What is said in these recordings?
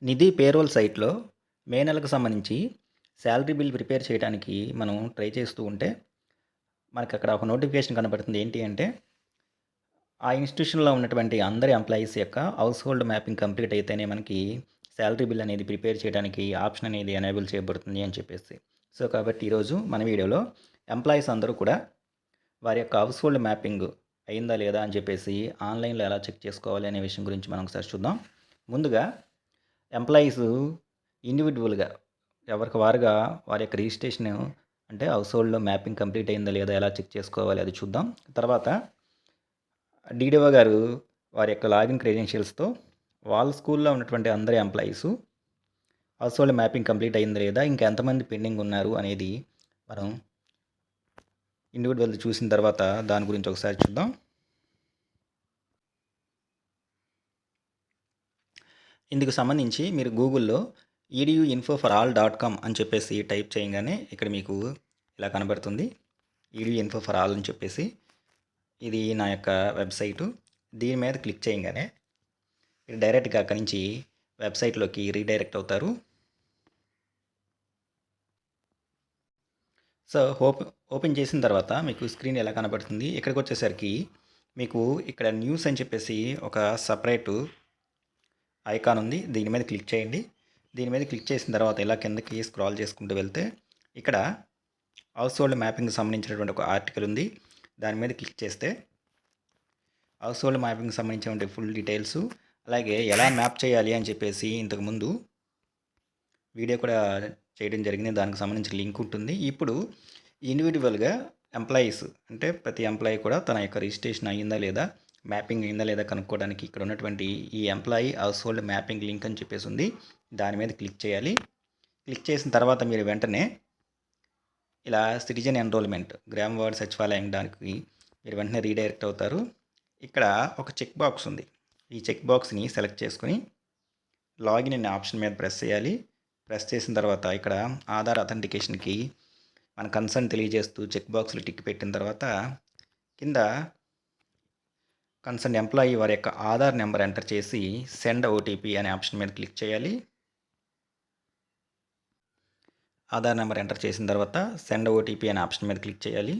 నిధి payroll సైట్‌లో మే నెలకు సంబంధించి శాలరీ బిల్ ప్రిపేర్ చేయడానికి మనం ట్రై చేస్తూ ఉంటే, మనకక్కడ ఒక నోటిఫికేషన్ కనపడుతుంది. ఏంటి అంటే, ఆ ఇన్‌స్టిట్యూషన్‌లో ఉన్నటువంటి అందరి ఎంప్లాయీస్ యొక్క హౌస్ హోల్డ్ మ్యాపింగ్ కంప్లీట్ అయితేనే మనకి శాలరీ బిల్ అనేది ప్రిపేర్ చేయడానికి ఆప్షన్ అనేది ఎనేబుల్ చేయబడుతుంది అని చెప్పేసి. సో, కాబట్టి ఈరోజు మన వీడియోలో ఎంప్లాయీస్ అందరూ కూడా వారి యొక్క హౌస్ హోల్డ్ మ్యాపింగ్ అయిందా లేదా అని చెప్పేసి ఆన్‌లైన్‌లో ఎలా చెక్ చేసుకోవాలి అనే విషయం గురించి మనం ఒకసారి చూద్దాం. ముందుగా ఎంప్లాయీసు ఇండివిడ్యువల్‌గా ఎవరికి వారుగా వారి యొక్క రిజిస్ట్రేషన్ అంటే హౌస్ హోల్డ్‌లో మ్యాపింగ్ కంప్లీట్ అయిందా లేదా ఎలా చెక్ చేసుకోవాలి అది చూద్దాం. తర్వాత డీడీఓ గారు వారి యొక్క లాగిన్ క్రెడెన్షియల్స్‌తో వాళ్ళ స్కూల్‌లో ఉన్నటువంటి అందరి employees house hold mapping complete అయిందా లేదా ఇంకా ఎంతమంది పెండింగ్ ఉన్నారు అనేది మనం ఇండివిడ్యువల్ చూసిన తర్వాత దాని గురించి ఒకసారి చూద్దాం. ఇందుకు సంబంధించి మీరు గూగుల్‌లో eduinfo4all.com అని చెప్పేసి టైప్ చేయంగానే ఇక్కడ మీకు ఇలా కనబడుతుంది. eduinfo for all అని చెప్పేసి. ఇది నా యొక్క వెబ్‌సైటు. దీని మీద క్లిక్ చేయంగానే మీరు డైరెక్ట్‌గా అక్కడి నుంచి వెబ్‌సైట్‌లోకి రీడైరెక్ట్ అవుతారు. సో, ఓపెన్ చేసిన తర్వాత మీకు స్క్రీన్ ఎలా కనబడుతుంది. ఇక్కడికొచ్చేసరికి మీకు ఇక్కడ న్యూస్ అని చెప్పేసి ఒక సెపరేటు ఐకాన్ ఉంది. దీని మీద క్లిక్ చేయండి. దీని మీద క్లిక్ చేసిన తర్వాత ఇలా కిందకి స్క్రాల్ చేసుకుంటూ వెళ్తే ఇక్కడ హౌస్ హోల్డ్ మ్యాపింగ్కి సంబంధించినటువంటి ఒక ఆర్టికల్ ఉంది. దాని మీద క్లిక్ చేస్తే హౌస్ హోల్డ్ మ్యాపింగ్కి సంబంధించినటువంటి ఫుల్ డీటెయిల్స్, అలాగే ఎలా మ్యాప్ చేయాలి అని చెప్పేసి ఇంతకుముందు వీడియో కూడా చేయడం జరిగింది. దానికి సంబంధించిన లింక్ ఉంటుంది. ఇప్పుడు ఇండివిడ్యువల్గా ఎంప్లాయీస్ అంటే ప్రతి ఎంప్లాయీ కూడా తన యొక్క రిజిస్ట్రేషన్ అయ్యిందా లేదా, మ్యాపింగ్ అయిందా లేదా కనుక్కోవడానికి ఇక్కడ ఉన్నటువంటి ఈ employee house hold mapping link అని చెప్పేసి ఉంది. దాని మీద క్లిక్ చేయాలి. క్లిక్ చేసిన తర్వాత మీరు వెంటనే ఇలా సిటిజన్ ఎన్రోల్మెంట్ గ్రామ వార్డ్ సచివాలయం దానికి మీరు వెంటనే రీడైరెక్ట్ అవుతారు. ఇక్కడ ఒక చెక్ బాక్స్ ఉంది. ఈ చెక్ బాక్స్ని సెలెక్ట్ చేసుకుని లాగిన్ అనే ఆప్షన్ మీద ప్రెస్ చేయాలి. ప్రెస్ చేసిన తర్వాత ఇక్కడ ఆధార్ అథెంటికేషన్కి మన కన్సర్న్ తెలియజేస్తూ చెక్ బాక్స్లో టిక్ పెట్టిన తర్వాత కింద కన్సర్న్ ఎంప్లాయీ వారి యొక్క ఆధార్ నెంబర్ ఎంటర్ చేసి సెండ్ ఓటీపీ అనే ఆప్షన్ మీద క్లిక్ చేయాలి. ఆధార్ నెంబర్ ఎంటర్ చేసిన తర్వాత సెండ్ ఓటీపీ అనే ఆప్షన్ మీద క్లిక్ చేయాలి.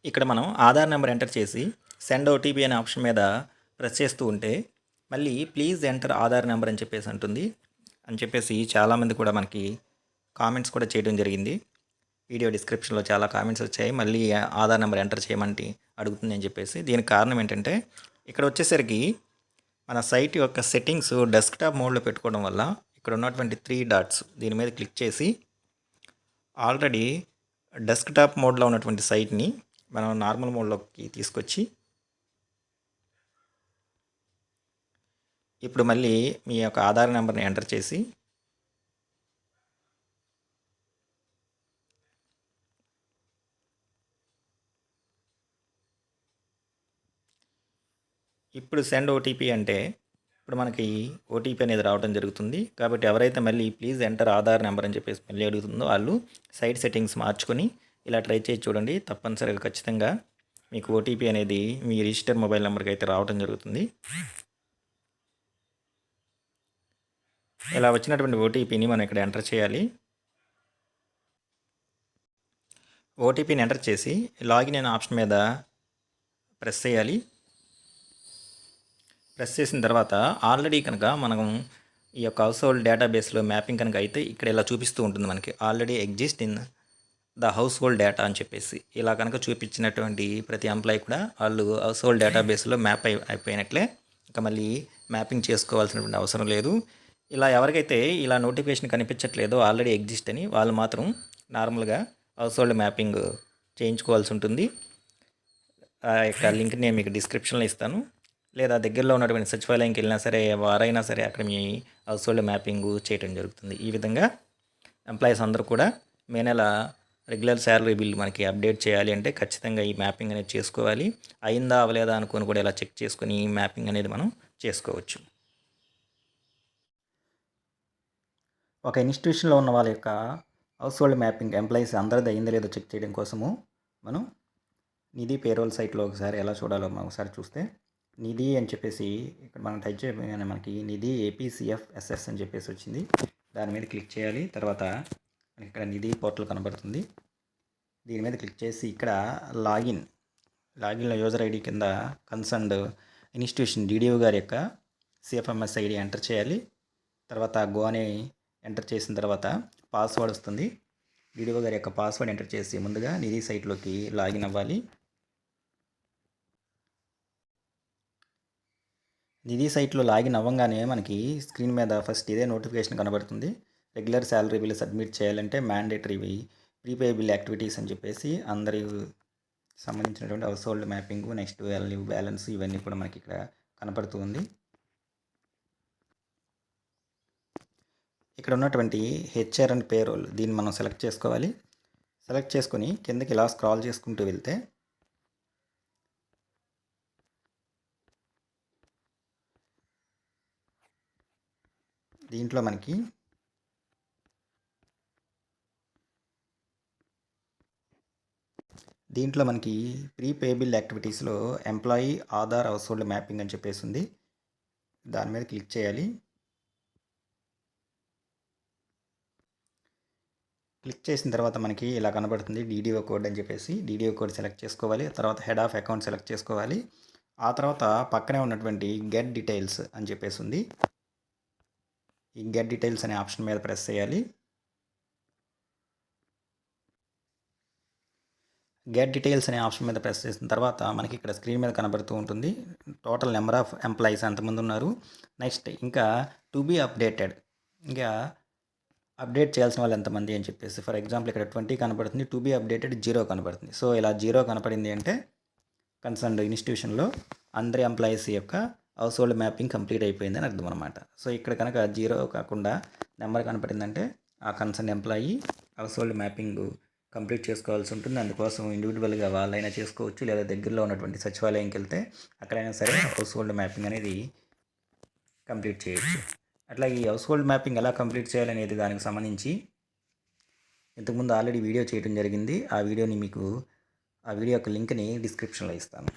ఇక్కడ మనం ఆధార్ నెంబర్ ఎంటర్ చేసి సెండ్ ఓటీపీ అనే ఆప్షన్ మీద ప్రెస్ చేస్తూ ఉంటే మళ్ళీ ప్లీజ్ ఎంటర్ ఆధార్ నెంబర్ అని చెప్పేసి అంటుంది. అని చెప్పేసి చాలామంది కూడా మనకి కామెంట్స్ కూడా చేయడం జరిగింది. వీడియో డిస్క్రిప్షన్లో చాలా కామెంట్స్ వచ్చాయి. మళ్ళీ ఆధార్ నెంబర్ ఎంటర్ చేయమంటే అడుగుతుంది అని చెప్పేసి. దీనికి కారణం ఏంటంటే ఇక్కడ వచ్చేసరికి మన సైట్ యొక్క సెట్టింగ్స్ డెస్క్టాప్ మోడ్లో పెట్టుకోవడం వల్ల ఇక్కడ ఉన్నటువంటి 3 డాట్స్ దీని మీద క్లిక్ చేసి ఆల్రెడీ డెస్క్టాప్ మోడ్లో ఉన్నటువంటి సైట్ని మనం నార్మల్ మోడ్లోకి తీసుకొచ్చి ఇప్పుడు మళ్ళీ మీ యొక్క ఆధార్ నెంబర్ని ఎంటర్ చేసి ఇప్పుడు సెండ్ ఓటీపీ అంటే ఇప్పుడు మనకి ఓటీపీ అనేది రావడం జరుగుతుంది. కాబట్టి ఎవరైతే మళ్ళీ ప్లీజ్ ఎంటర్ ఆధార్ నెంబర్ అని చెప్పేసి మళ్ళీ అడుగుతుందో వాళ్ళు సైట్ సెట్టింగ్స్ మార్చుకొని ఇలా ట్రై చేసి చూడండి. తప్పనిసరిగా ఖచ్చితంగా మీకు ఓటీపీ అనేది మీ రిజిస్టర్ మొబైల్ నెంబర్కి అయితే రావడం జరుగుతుంది. ఇలా వచ్చినటువంటి ఓటీపీని మనం ఇక్కడ ఎంటర్ చేయాలి. ఓటీపీని ఎంటర్ చేసి లాగిన్ అనే ఆప్షన్ మీద ప్రెస్ చేయాలి. ప్రెస్ చేసిన తర్వాత ఆల్రెడీ కనుక మనం ఈ యొక్క హౌస్ హోల్డ్ డేటాబేస్లో మ్యాపింగ్ కనుక అయితే ఇక్కడ ఇలా చూపిస్తూ ఉంటుంది మనకి already exist in the house hold data అని చెప్పేసి. ఇలా కనుక చూపించినటువంటి ప్రతి ఎంప్లాయీ కూడా వాళ్ళు హౌస్ హోల్డ్ డేటాబేస్లో మ్యాప్ అయిపోయినట్లే. ఇంకా మళ్ళీ మ్యాపింగ్ చేసుకోవాల్సినటువంటి అవసరం లేదు. ఇలా ఎవరికైతే ఇలా నోటిఫికేషన్ కనిపించట్లేదో ఆల్రెడీ ఎగ్జిస్ట్ అని వాళ్ళు మాత్రం నార్మల్గా హౌస్ హోల్డ్ మ్యాపింగ్ చేయించుకోవాల్సి ఉంటుంది. ఆ యొక్క లింక్ నేను మీకు డిస్క్రిప్షన్లో ఇస్తాను. లేదా దగ్గరలో ఉన్నటువంటి సచివాలయంకి వెళ్ళినా సరే వారైనా సరే అక్కడ మీ హౌస్ హోల్డ్ మ్యాపింగ్ చేయడం జరుగుతుంది. ఈ విధంగా ఎంప్లాయీస్ అందరూ కూడా మే నెల రెగ్యులర్ శాలరీ బిల్ మనకి అప్డేట్ చేయాలి అంటే ఖచ్చితంగా ఈ మ్యాపింగ్ అనేది చేసుకోవాలి. అయిందా అవ్వలేదా అనుకొని కూడా ఇలా చెక్ చేసుకుని ఈ మ్యాపింగ్ అనేది మనం చేసుకోవచ్చు. ఒక ఇన్స్టిట్యూషన్లో ఉన్న వాళ్ళ యొక్క హౌస్ హోల్డ్ మ్యాపింగ్ ఎంప్లాయీస్ అందరిది అయిందో లేదో చెక్ చేయడం కోసము మనం నిధి పేరోల్ సైట్లో ఒకసారి ఎలా చూడాలో మనం ఒకసారి చూస్తే నిధి అని చెప్పేసి ఇక్కడ మనం టైప్ చేయగానే మనకి నిధి ఏపీసీఎఫ్ఎస్ఎస్ అని చెప్పేసి వచ్చింది. దాని మీద క్లిక్ చేయాలి. తర్వాత మనకి ఇక్కడ నిధి పోర్టల్ కనబడుతుంది. దీని మీద క్లిక్ చేసి ఇక్కడ లాగిన్లో యూజర్ ఐడి కింద కన్సర్న్డ్ ఇన్స్టిట్యూషన్ డీడీఓ గారి యొక్క సిఎఫ్ఎంఎస్ ఐడి ఎంటర్ చేయాలి. తర్వాత గో అని ఎంటర్ చేసిన తర్వాత పాస్వర్డ్ వస్తుంది. డీడీఓ గారి యొక్క పాస్వర్డ్ ఎంటర్ చేసి ముందుగా నిధి సైట్లోకి లాగిన్ అవ్వాలి. నిధి సైట్లో లాగిన్ అవ్వగానే మనకి స్క్రీన్ మీద ఫస్ట్ ఇదే నోటిఫికేషన్ కనబడుతుంది. రెగ్యులర్ శాలరీ బిల్ సబ్మిట్ చేయాలంటే మ్యాండేటరీవి ప్రీపేయబుల్ యాక్టివిటీస్ అని చెప్పేసి అందరి సంబంధించినటువంటి house hold mapping, next leave balance ఇవన్నీ కూడా మనకి ఇక్కడ కనపడుతుంది. ఇక్కడ ఉన్నటువంటి హెచ్ఆర్ అండ్ పేరోల్ దీన్ని మనం సెలెక్ట్ చేసుకోవాలి. సెలెక్ట్ చేసుకొని కిందకి ఇలా స్క్రాల్ చేసుకుంటూ వెళ్తే దీంట్లో మనకి ప్రీపేయబుల్ యాక్టివిటీస్లో employee Aadhaar house hold mapping అని చెప్పేసి ఉంది. దాని మీద క్లిక్ చేయాలి. క్లిక్ చేసిన తర్వాత మనకి ఇలా కనబడుతుంది డీడీఓ కోడ్ అని చెప్పేసి. డీడీఓ కోడ్ సెలెక్ట్ చేసుకోవాలి. తర్వాత హెడ్ ఆఫ్ అకౌంట్ సెలెక్ట్ చేసుకోవాలి. ఆ తర్వాత పక్కనే ఉన్నటువంటి గెట్ డీటెయిల్స్ అని చెప్పేసి ఉంది. ఈ గెట్ డీటెయిల్స్ అనే ఆప్షన్ మీద ప్రెస్ చేయాలి. గెట్ డీటెయిల్స్ అనే ఆప్షన్ మీద ప్రెస్ చేసిన తర్వాత మనకి ఇక్కడ స్క్రీన్ మీద కనబడుతూ ఉంటుంది టోటల్ నెంబర్ ఆఫ్ ఎంప్లాయీస్ ఎంతమంది ఉన్నారు. నెక్స్ట్ ఇంకా టు బీ అప్డేటెడ్, ఇంకా అప్డేట్ చేయాల్సిన వాళ్ళు ఎంతమంది అని చెప్పేసి. ఫర్ ఎగ్జాంపుల్ ఇక్కడ 20 కనపడుతుంది, టు బీ అప్డేటెడ్ 0 కనపడుతుంది. సో ఇలా 0 కనపడింది అంటే కన్సర్న్డ్ ఇన్స్టిట్యూషన్లో అందరి ఎంప్లాయీస్ యొక్క హౌస్ హోల్డ్ మ్యాపింగ్ కంప్లీట్ అయిపోయిందని అర్థం అనమాట. సో ఇక్కడ కనుక 0 కాకుండా నెంబర్ కనపడిందంటే ఆ concern employee house hold mapping complete చేసుకోవాల్సి ఉంటుంది. అందుకోసం ఇండివిజువల్గా వాళ్ళైనా చేసుకోవచ్చు, లేదా దగ్గరలో ఉన్నటువంటి సచివాలయంకి వెళ్తే అక్కడైనా సరే హౌస్ హోల్డ్ మ్యాపింగ్ అనేది కంప్లీట్ చేయొచ్చు. అట్లాగే ఈ హౌస్ హోల్డ్ మ్యాపింగ్ ఎలా కంప్లీట్ చేయాలనేది దానికి సంబంధించి ఇంతకుముందు ఆల్రెడీ వీడియో చేయడం జరిగింది. ఆ వీడియో యొక్క లింక్ని డిస్క్రిప్షన్లో ఇస్తాను.